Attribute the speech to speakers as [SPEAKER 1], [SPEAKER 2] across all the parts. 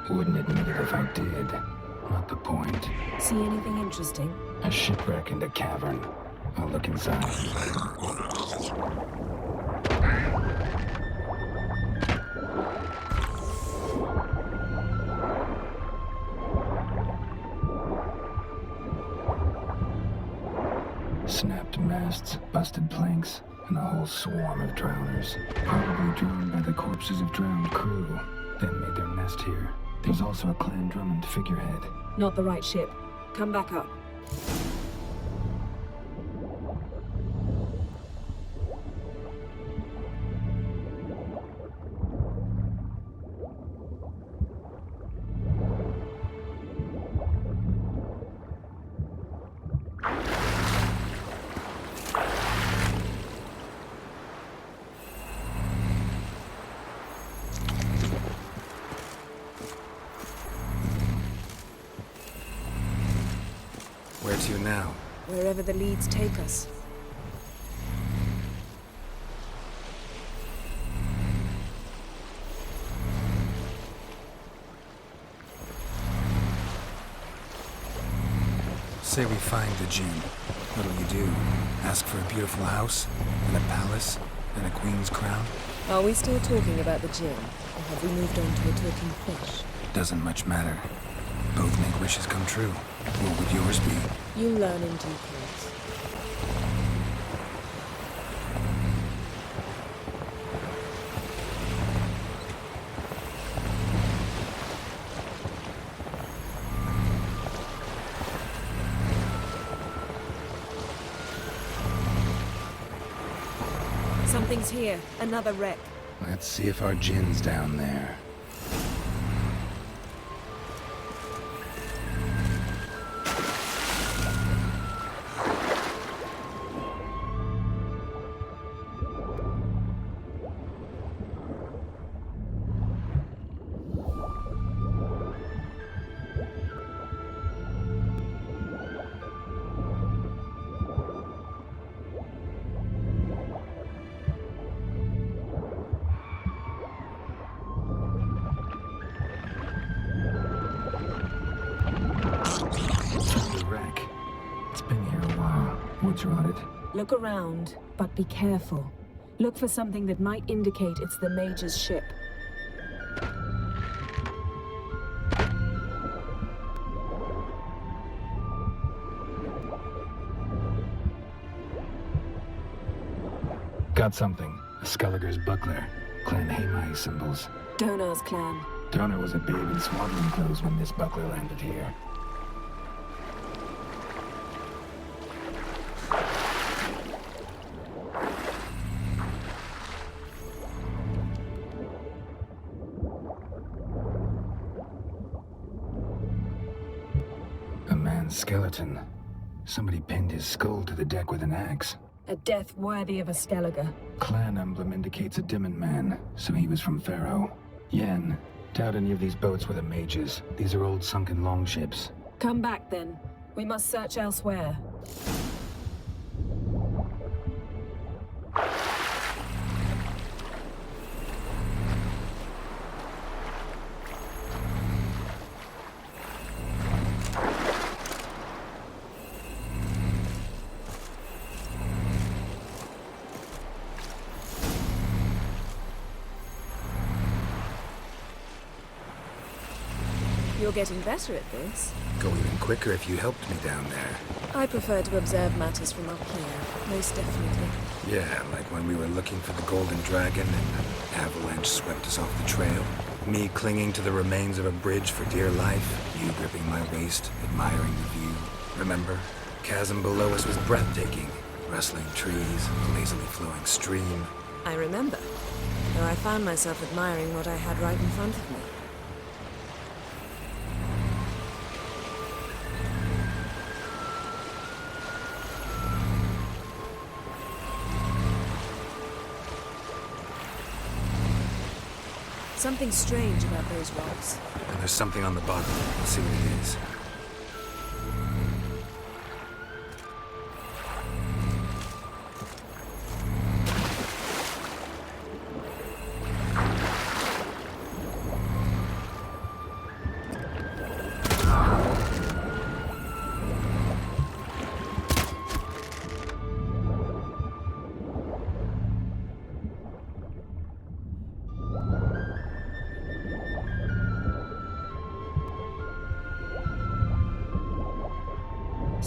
[SPEAKER 1] Wouldn't admit it if I did. Not the point.
[SPEAKER 2] See anything interesting?
[SPEAKER 1] A shipwreck in the cavern. I'll look inside. Snapped masts, busted planks, and a whole swarm of drowners. Probably drawn by the corpses of drowned crew. Then made their nest here. There's also a Clan Drummond figurehead.
[SPEAKER 2] Not the right ship. Come back up.
[SPEAKER 3] Where to now?
[SPEAKER 2] Wherever the leads take us.
[SPEAKER 3] Say we find the djinn. What'll you do? Ask for a beautiful house? And a palace? And a queen's crown?
[SPEAKER 2] Are we still talking about the djinn? Or have we moved on to a talking fish?
[SPEAKER 3] Doesn't much matter. Both make wishes come true. What would yours be?
[SPEAKER 2] You learn in due course. Something's here. Another wreck.
[SPEAKER 1] Let's see if our djinn's down there. Woods rotted.
[SPEAKER 2] Look around, but be careful. Look for something that might indicate it's the Mage's ship.
[SPEAKER 1] Got something. A Skelliger's buckler. Clan Haemai symbols.
[SPEAKER 2] Donar's clan.
[SPEAKER 1] Donar was a babe in swaddling clothes when this buckler landed here. Skeleton. Somebody pinned his skull to the deck with an axe.
[SPEAKER 2] A death worthy of a Skelliger.
[SPEAKER 1] Clan emblem indicates a Dimmen man, so he was from Pharaoh. Yen. Doubt any of these boats were the mages. These are old sunken longships.
[SPEAKER 2] Come back then. We must search elsewhere. You're getting better at this.
[SPEAKER 3] Go even quicker if you helped me down there.
[SPEAKER 2] I prefer to observe matters from up here, most definitely.
[SPEAKER 3] Yeah, like when we were looking for the Golden Dragon and an avalanche swept us off the trail. Me clinging to the remains of a bridge for dear life. You gripping my waist, admiring the view. Remember? Chasm below us was breathtaking. Rustling trees, a lazily flowing stream.
[SPEAKER 2] I remember. Though I found myself admiring what I had right in front of me. Something strange about those rocks.
[SPEAKER 3] And there's something on the bottom. Let's see what it is.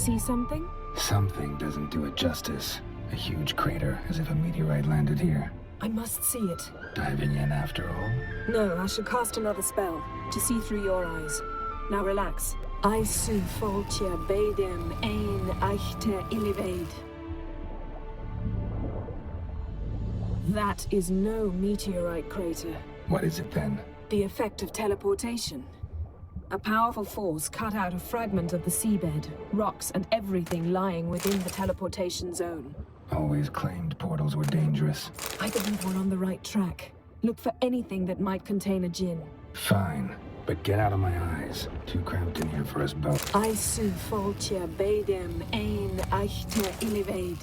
[SPEAKER 2] see something?
[SPEAKER 1] Something doesn't do it justice. A huge crater, as if a meteorite landed here.
[SPEAKER 2] I must see it.
[SPEAKER 1] Diving in after all?
[SPEAKER 2] No, I should cast another spell, to see through your eyes. Now relax. I su foltia bedem ein eichte illivaid. That is no meteorite crater.
[SPEAKER 1] What is it then?
[SPEAKER 2] The effect of teleportation. A powerful force cut out a fragment of the seabed, rocks and everything lying within the teleportation zone.
[SPEAKER 1] Always claimed portals were dangerous.
[SPEAKER 2] I believe we're on the right track. Look for anything that might contain a djinn.
[SPEAKER 1] Fine, but get out of my eyes. Too cramped in here for us both.
[SPEAKER 2] I su foltia bedem ein eichte illivaid.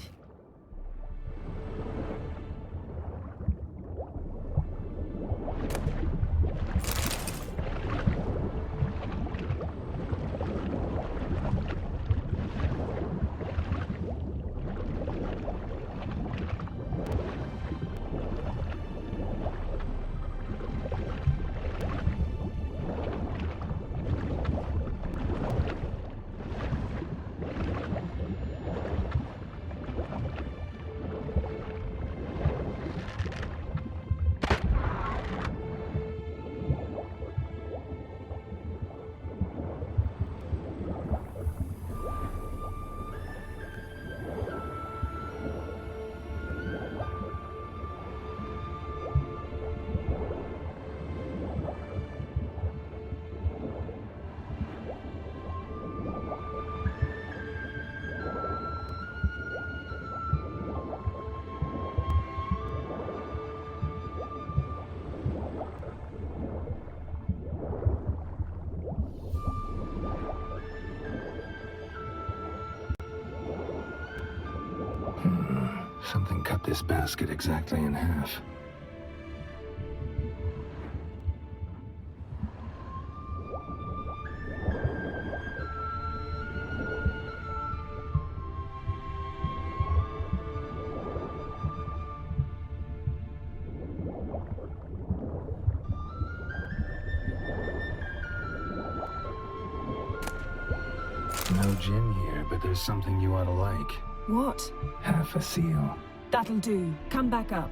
[SPEAKER 1] Something cut this basket exactly in half. No gin here, but there's something you ought to like.
[SPEAKER 2] What?
[SPEAKER 1] Half a seal.
[SPEAKER 2] That'll do. Come back up.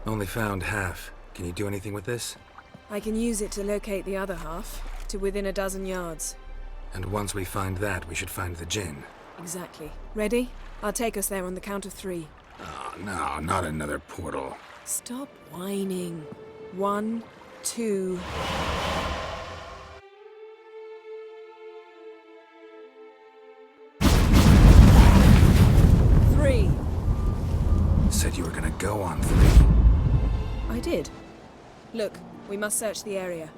[SPEAKER 3] Only found half. Can you do anything with this?
[SPEAKER 4] I can use it to locate the other half, to within a dozen yards.
[SPEAKER 3] And once we find that, we should find the gin.
[SPEAKER 4] Exactly. Ready? I'll take us there on the count of 3.
[SPEAKER 3] Oh, no, not another portal.
[SPEAKER 4] Stop whining. 1, 2... Three.
[SPEAKER 3] Said you were gonna go on 3.
[SPEAKER 4] I did. Look, we must search the area.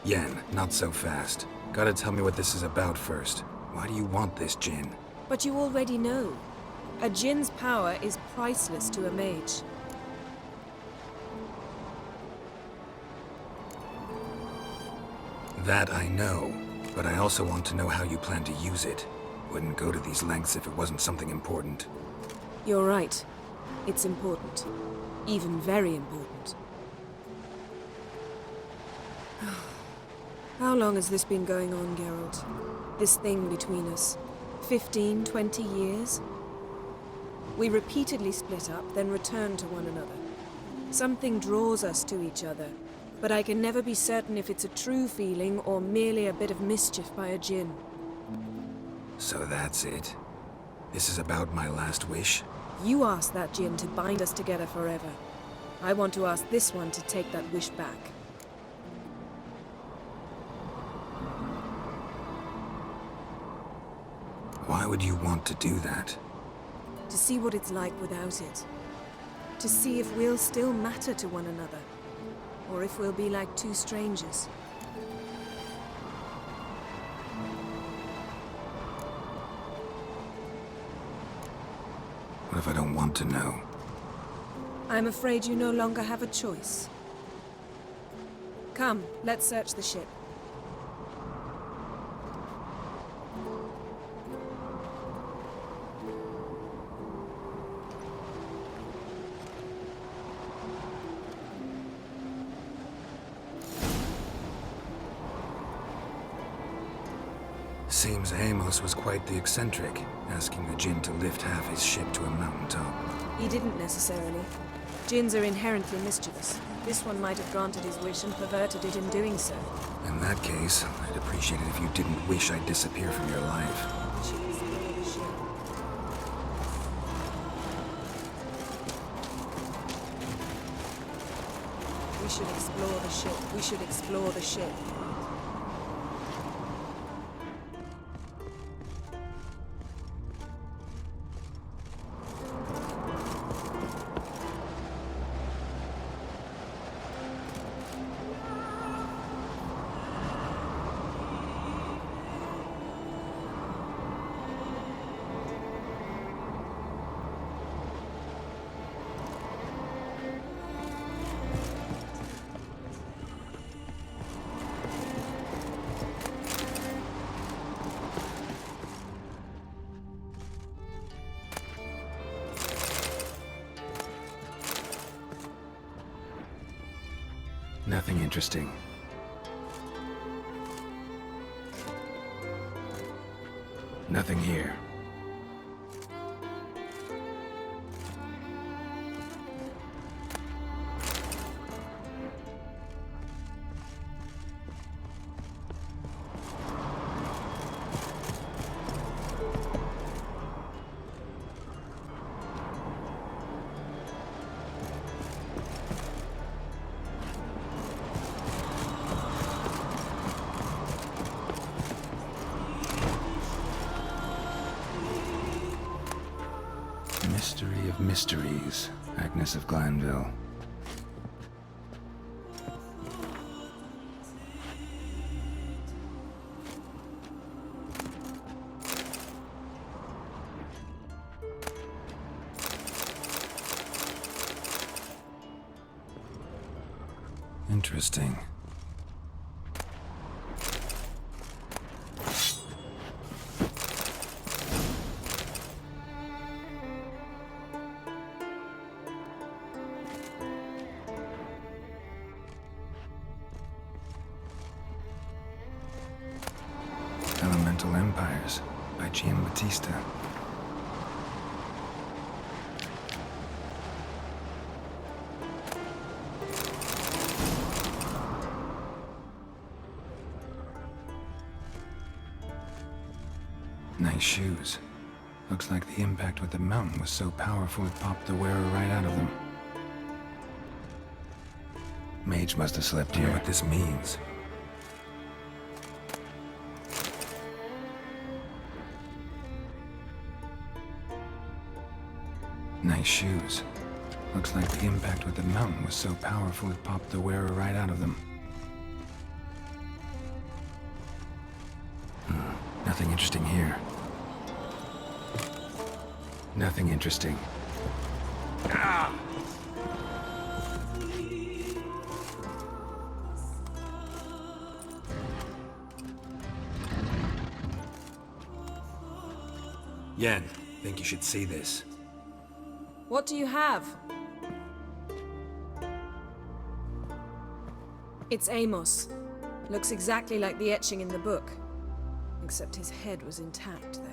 [SPEAKER 3] Yen, not so fast. Gotta tell me what this is about first. Why do you want this gin?
[SPEAKER 4] But you already know. A djinn's power is priceless to a mage.
[SPEAKER 3] That I know, but I also want to know how you plan to use it. Wouldn't go to these lengths if it wasn't something important.
[SPEAKER 4] You're right. It's important. Even very important. How long has this been going on, Geralt? This thing between us? 15, 20 years? We repeatedly split up, then return to one another. Something draws us to each other, but I can never be certain if it's a true feeling or merely a bit of mischief by a djinn.
[SPEAKER 3] So that's it. This is about my last wish?
[SPEAKER 4] You asked that Jinn to bind us together forever. I want to ask this one to take that wish back.
[SPEAKER 3] Why would you want to do that?
[SPEAKER 4] To see what it's like without it. To see if we'll still matter to one another. Or if we'll be like two strangers.
[SPEAKER 3] What if I don't want to know?
[SPEAKER 4] I'm afraid you no longer have a choice. Come, let's search the ship.
[SPEAKER 3] Seems Amos was quite the eccentric, asking the Jinn to lift half his ship to a mountaintop.
[SPEAKER 4] He didn't necessarily. Jinns are inherently mischievous. This one might have granted his wish and perverted it in doing so.
[SPEAKER 3] In that case, I'd appreciate it if you didn't wish I'd disappear from your life.
[SPEAKER 4] We should explore the ship. We should explore the ship.
[SPEAKER 3] Nothing interesting. Nothing here. Mystery of mysteries, Agnes of Glanville. Interesting. Elemental Empires by Giambattista. Nice shoes. Looks like the impact with the mountain was so powerful it popped the wearer right out of them. Mage must have slept here. I know what this means. Nice shoes. Looks like the impact with the mountain was so powerful it popped the wearer right out of them. Nothing interesting here. Nothing interesting. Ah! Yen, think you should see this.
[SPEAKER 4] What do you have? It's Amos. Looks exactly like the etching in the book. Except his head was intact there.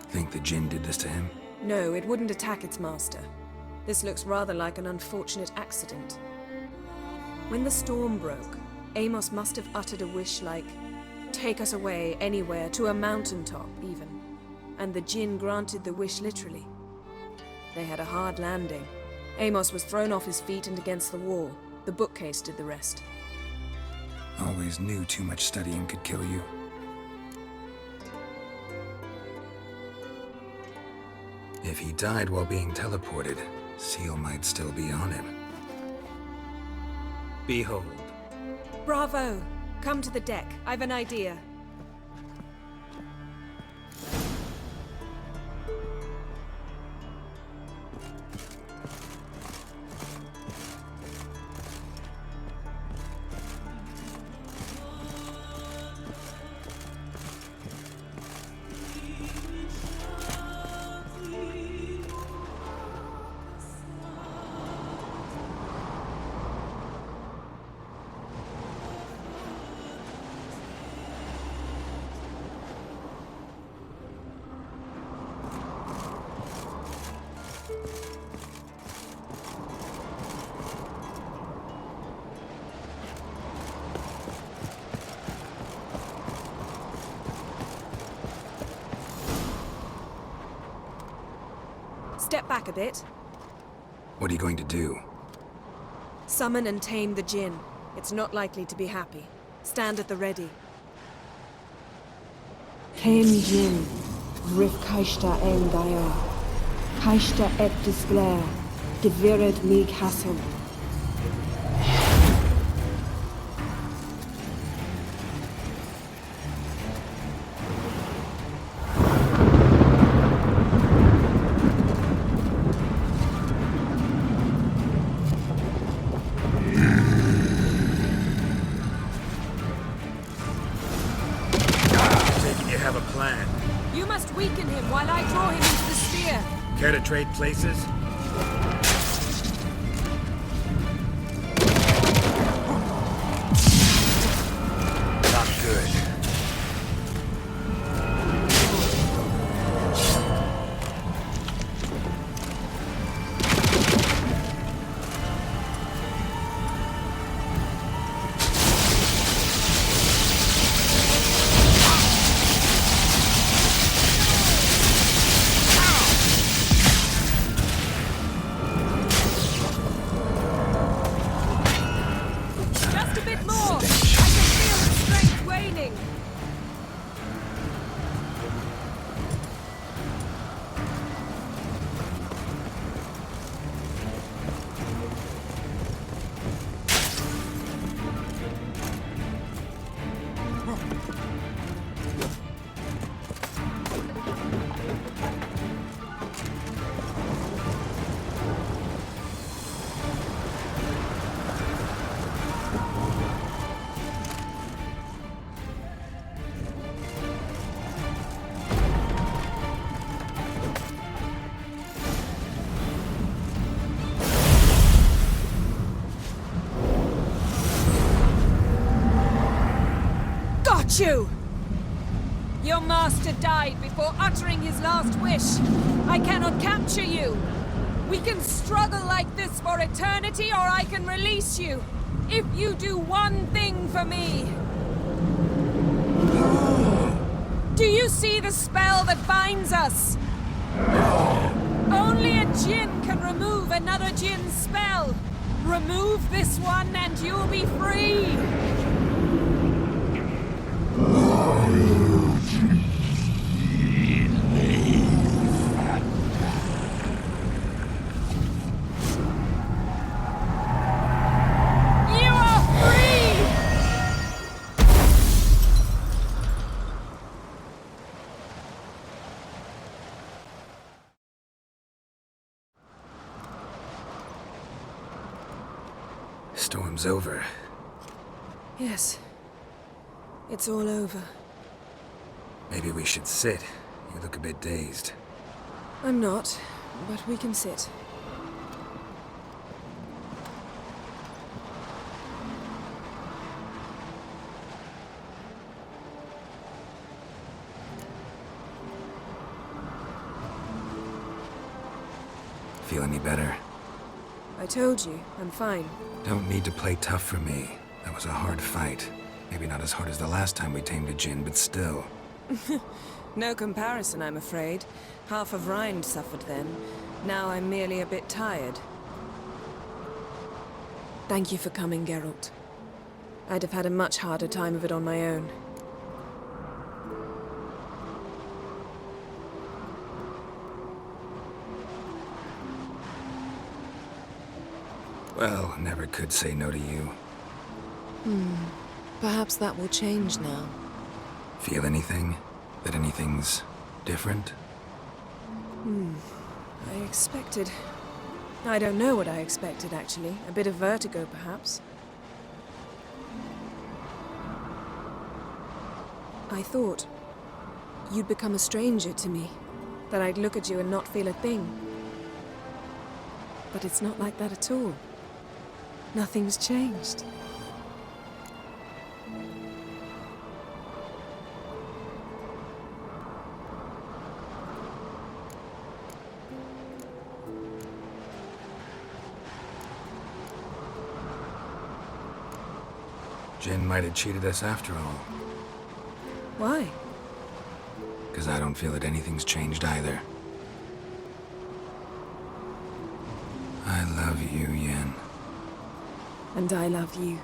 [SPEAKER 3] Think the Jinn did this to him?
[SPEAKER 4] No, it wouldn't attack its master. This looks rather like an unfortunate accident. When the storm broke, Amos must have uttered a wish like, take us away anywhere, to a mountaintop even. And the Jinn granted the wish literally. They had a hard landing. Amos was thrown off his feet and against the wall. The bookcase did the rest.
[SPEAKER 3] Always knew too much studying could kill you. If he died while being teleported, Seal might still be on him. Behold.
[SPEAKER 4] Bravo! Come to the deck. I've an idea. Step back a bit.
[SPEAKER 3] What are you going to do?
[SPEAKER 4] Summon and tame the Jinn. It's not likely to be happy. Stand at the ready.
[SPEAKER 5] Came Jin, Rif Kaishta Engaya, Kaishta et Disglare, Devired Mig Hassel.
[SPEAKER 3] Have a plan.
[SPEAKER 4] You must weaken him while I draw him into the sphere.
[SPEAKER 3] Care to trade places? Not good.
[SPEAKER 4] You! Your master died before uttering his last wish. I cannot capture you. We can struggle like this for eternity, or I can release you. If you do one thing for me. Do you see the spell that binds us? Only a Jinn can remove another Jinn's spell. Remove this one and you'll be free.
[SPEAKER 3] Storm's over.
[SPEAKER 4] Yes. It's all over.
[SPEAKER 3] Maybe we should sit. You look a bit dazed.
[SPEAKER 4] I'm not, but we can sit.
[SPEAKER 3] Feel any better?
[SPEAKER 4] I told you, I'm fine.
[SPEAKER 3] Don't need to play tough for me. That was a hard fight. Maybe not as hard as the last time we tamed a djinn, but still.
[SPEAKER 4] No comparison, I'm afraid. Half of Rind suffered then. Now I'm merely a bit tired. Thank you for coming, Geralt. I'd have had a much harder time of it on my own.
[SPEAKER 3] Well, never could say no to you.
[SPEAKER 4] Perhaps that will change now.
[SPEAKER 3] Feel anything? That anything's different?
[SPEAKER 4] I expected... I don't know what I expected, actually. A bit of vertigo, perhaps. I thought you'd become a stranger to me. That I'd look at you and not feel a thing. But it's not like that at all. Nothing's changed.
[SPEAKER 3] Jinn might have cheated us after all.
[SPEAKER 4] Why?
[SPEAKER 3] Because I don't feel that anything's changed either. I love you, Yen.
[SPEAKER 4] And I love you.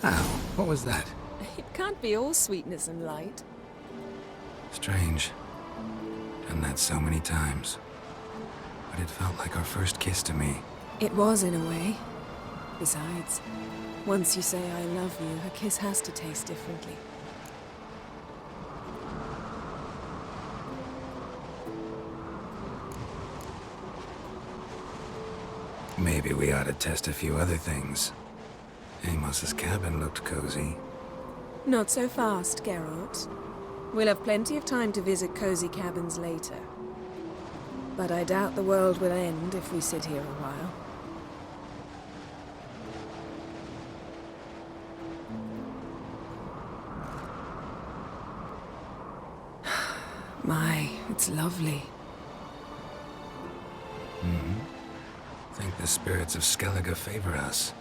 [SPEAKER 3] Ow, what was that?
[SPEAKER 4] It can't be all sweetness and light.
[SPEAKER 3] Strange. Done that so many times. But it felt like our first kiss to me.
[SPEAKER 4] It was, in a way. Besides, once you say I love you, a kiss has to taste differently.
[SPEAKER 3] Maybe we ought to test a few other things. Amos's cabin looked cozy.
[SPEAKER 4] Not so fast, Geralt. We'll have plenty of time to visit cozy cabins later. But I doubt the world will end if we sit here a while. My, it's lovely.
[SPEAKER 3] Think the spirits of Skellige favor us.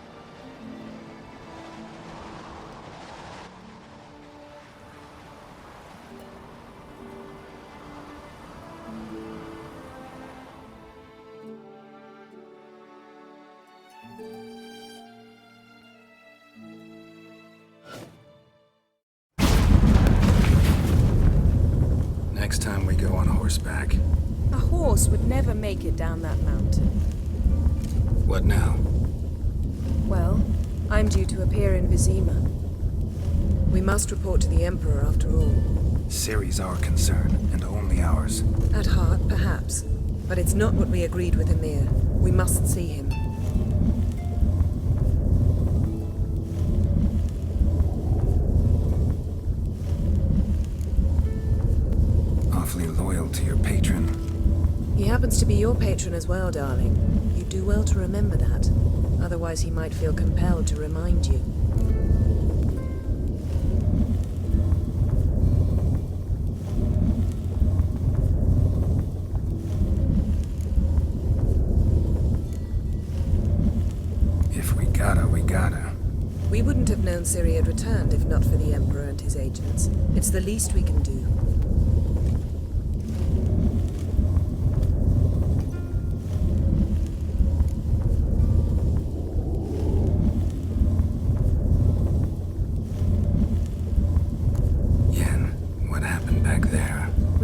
[SPEAKER 3] Next time we go on horseback.
[SPEAKER 4] A horse would never make it down that mountain.
[SPEAKER 3] What now?
[SPEAKER 4] Well, I'm due to appear in Vizima. We must report to the Emperor after all.
[SPEAKER 3] Ciri's our concern, and only ours.
[SPEAKER 4] At heart, perhaps. But it's not what we agreed with Emir. We must see him.
[SPEAKER 3] Awfully loyal to your patron.
[SPEAKER 4] He happens to be your patron as well, darling. You do well to remember that. Otherwise he might feel compelled to remind you.
[SPEAKER 3] If we gotta, we gotta.
[SPEAKER 4] We wouldn't have known Ciri had returned if not for the Emperor and his agents. It's the least we can do.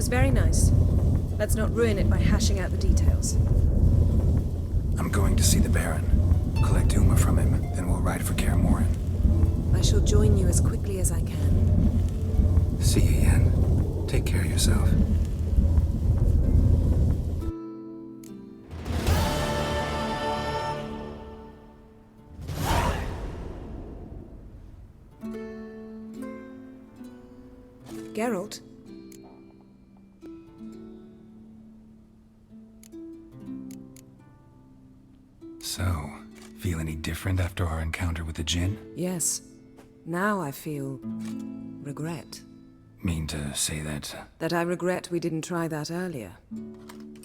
[SPEAKER 4] Very nice. Let's not ruin it by hashing out the details.
[SPEAKER 3] I'm going to see the Baron. Collect Uma from him, then we'll ride for Kaer Morhen.
[SPEAKER 4] I shall join you as quickly as I can.
[SPEAKER 3] See you, Yen. Take care of yourself.
[SPEAKER 4] Geralt?
[SPEAKER 3] So, Feel any different after our encounter with the Jinn?
[SPEAKER 4] Yes. Now I feel regret.
[SPEAKER 3] Mean to say that?
[SPEAKER 4] That I regret we didn't try that earlier.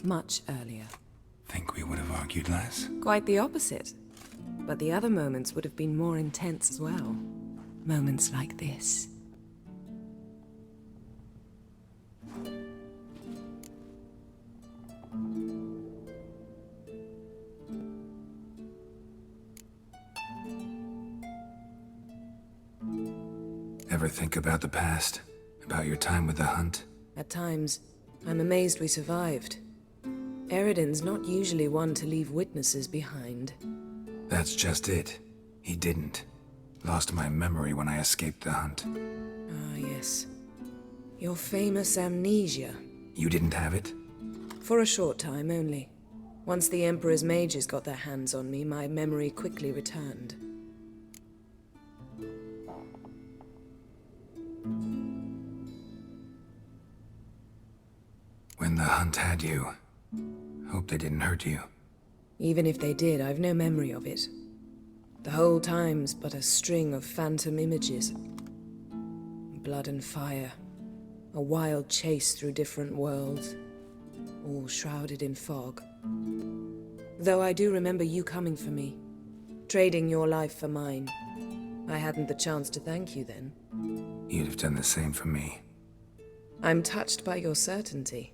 [SPEAKER 4] Much earlier.
[SPEAKER 3] Think we would have argued less?
[SPEAKER 4] Quite the opposite. But the other moments would have been more intense as well. Moments like this.
[SPEAKER 3] Ever think about the past? About your time with the Hunt?
[SPEAKER 4] At times, I'm amazed we survived. Eridan's not usually one to leave witnesses behind.
[SPEAKER 3] That's just it. He didn't. Lost my memory when I escaped the Hunt.
[SPEAKER 4] Ah, yes. Your famous amnesia.
[SPEAKER 3] You didn't have it?
[SPEAKER 4] For a short time only. Once the Emperor's mages got their hands on me, my memory quickly returned.
[SPEAKER 3] When the Hunt had you, hope they didn't hurt you.
[SPEAKER 4] Even if they did, I've no memory of it. The whole time's but a string of phantom images. Blood and fire. A wild chase through different worlds. All shrouded in fog. Though I do remember you coming for me. Trading your life for mine. I hadn't the chance to thank you then.
[SPEAKER 3] You'd have done the same for me.
[SPEAKER 4] I'm touched by your certainty.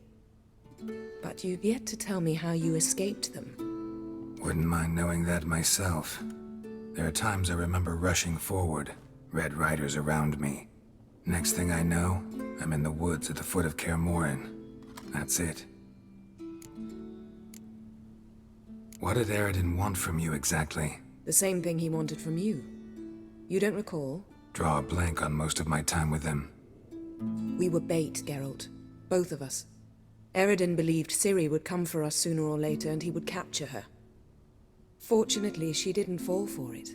[SPEAKER 4] But you've yet to tell me how you escaped them.
[SPEAKER 3] Wouldn't mind knowing that myself. There are times I remember rushing forward, Red Riders around me. Next thing I know, I'm in the woods at the foot of Kaer Morhen. That's it. What did Eridan want from you exactly?
[SPEAKER 4] The same thing he wanted from you. You don't recall?
[SPEAKER 3] Draw a blank on most of my time with him.
[SPEAKER 4] We were bait, Geralt. Both of us. Eridan believed Ciri would come for us sooner or later and he would capture her. Fortunately, she didn't fall for it.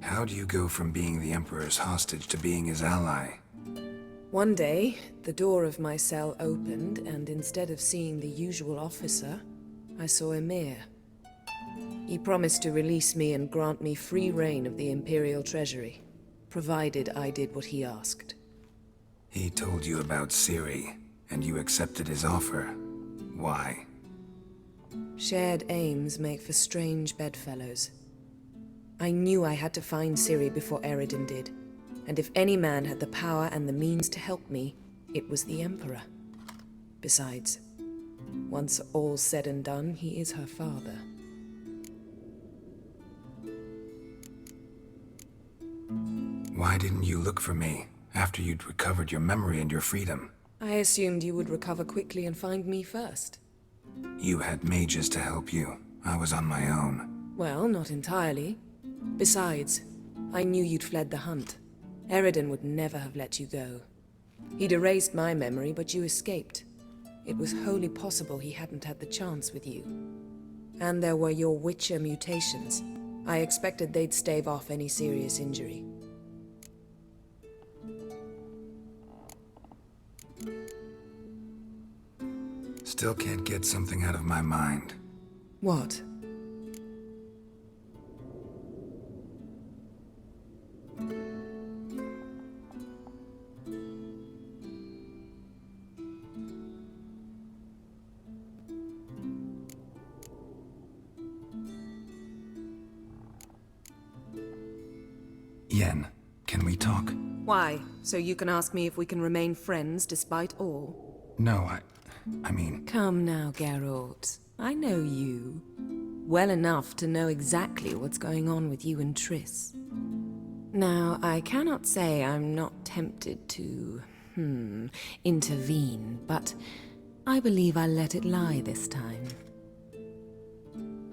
[SPEAKER 3] How do you go from being the Emperor's hostage to being his ally?
[SPEAKER 4] One day, the door of my cell opened, and instead of seeing the usual officer, I saw Emir. He promised to release me and grant me free reign of the Imperial Treasury, provided I did what he asked.
[SPEAKER 3] He told you about Ciri, and you accepted his offer. Why?
[SPEAKER 4] Shared aims make for strange bedfellows. I knew I had to find Ciri before Eridan did, and if any man had the power and the means to help me, it was the Emperor. Besides, once all's said and done, he is her father.
[SPEAKER 3] Why didn't you look for me after you'd recovered your memory and your freedom?
[SPEAKER 4] I assumed you would recover quickly and find me first.
[SPEAKER 3] You had mages to help you. I was on my own.
[SPEAKER 4] Well, not entirely. Besides, I knew you'd fled the Hunt. Eridan would never have let you go. He'd erased my memory, but you escaped. It was wholly possible he hadn't had the chance with you. And there were your Witcher mutations. I expected they'd stave off any serious injury.
[SPEAKER 3] Still can't get something out of my mind.
[SPEAKER 4] What?
[SPEAKER 3] Yen, can we talk?
[SPEAKER 4] Why? So you can ask me if we can remain friends despite all?
[SPEAKER 3] No, I mean...
[SPEAKER 4] Come now, Geralt. I know you. Well enough to know exactly what's going on with you and Triss. Now, I cannot say I'm not tempted to, intervene, but I believe I'll let it lie this time.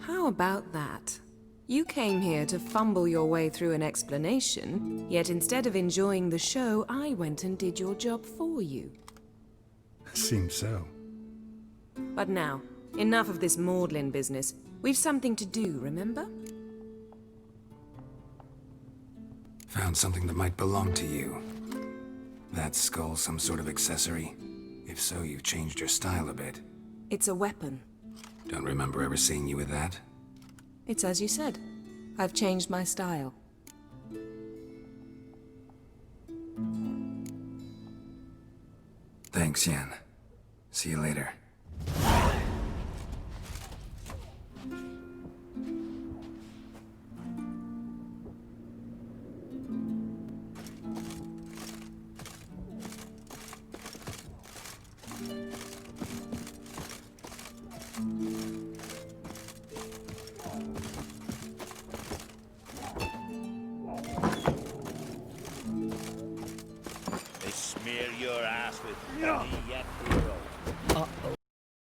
[SPEAKER 4] How about that? You came here to fumble your way through an explanation, yet instead of enjoying the show, I went and did your job for you.
[SPEAKER 3] Seems so.
[SPEAKER 4] But now, enough of this maudlin business. We've something to do, remember?
[SPEAKER 3] Found something that might belong to you. That skull some sort of accessory? If so, you've changed your style a bit.
[SPEAKER 4] It's a weapon.
[SPEAKER 3] Don't remember ever seeing you with that.
[SPEAKER 4] It's as you said. I've changed my style.
[SPEAKER 3] Thanks, Yan. See you later.